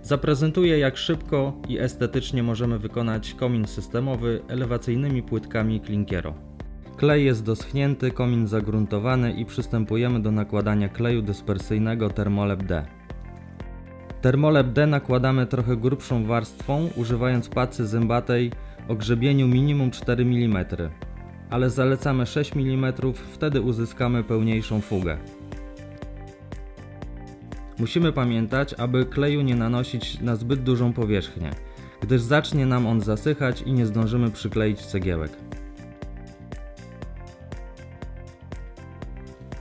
Zaprezentuję, jak szybko i estetycznie możemy wykonać komin systemowy elewacyjnymi płytkami Klinkero. Klej jest doschnięty, komin загruntowany i przystępujemy do nakładania kleju dyspersyjnego Thermolab D. Thermolab D nakładamy trochę grubszą warstwą, używając pacy zębatej o grzebieniu minimum 4 mm, ale zalecamy 6 mm, wtedy uzyskamy pełniejszą fugę. Musimy pamiętać, aby kleju nie nanosić na zbyt dużą powierzchnię, gdyż zacznie nam on zasychać i nie zdążymy przykleić cegiełek.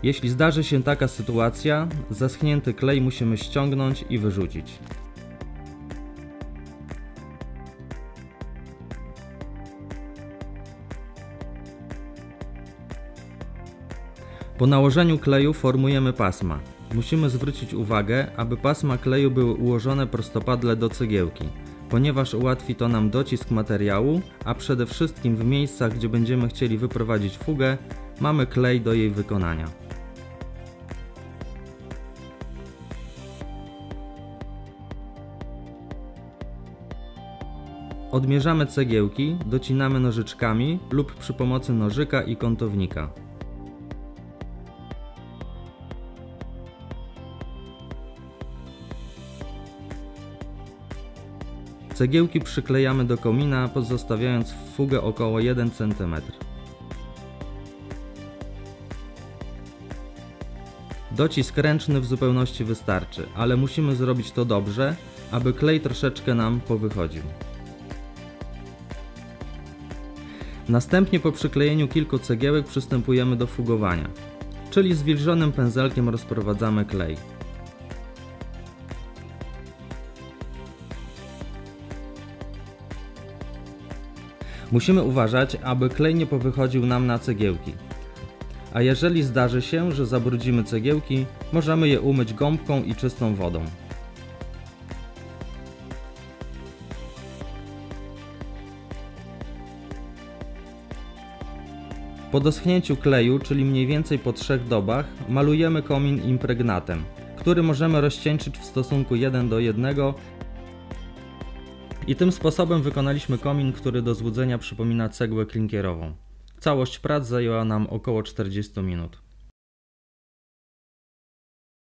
Jeśli zdarzy się taka sytuacja, zaschnięty klej musimy ściągnąć i wyrzucić. Po nałożeniu kleju formujemy pasma. Musimy zwrócić uwagę, aby pasma kleju były ułożone prostopadle do cegiełki, ponieważ ułatwi to nam docisk materiału, a przede wszystkim w miejscach, gdzie będziemy chcieli wyprowadzić fugę, mamy klej do jej wykonania. Odmierzamy cegiełki, docinamy nożyczkami lub przy pomocy nożyka i kątownika. Cegiełki przyklejamy do komina, pozostawiając fugę około 1 cm. Docisk ręczny w zupełności wystarczy, ale musimy zrobić to dobrze, aby klej troszeczkę nam powychodził. Następnie po przyklejeniu kilku cegiełek przystępujemy do fugowania, czyli zwilżonym pędzelkiem rozprowadzamy klej. Musimy uważać, aby klej nie powychodził nam na cegiełki. A jeżeli zdarzy się, że zabrudzimy cegiełki, możemy je umyć gąbką i czystą wodą. Po doschnięciu kleju, czyli mniej więcej po 3 dobach, malujemy komin impregnatem, który możemy rozcieńczyć w stosunku 1:1 i tym sposobem wykonaliśmy komin, który do złudzenia przypomina cegłę klinkierową. Całość prac zajęła nam około 40 minut.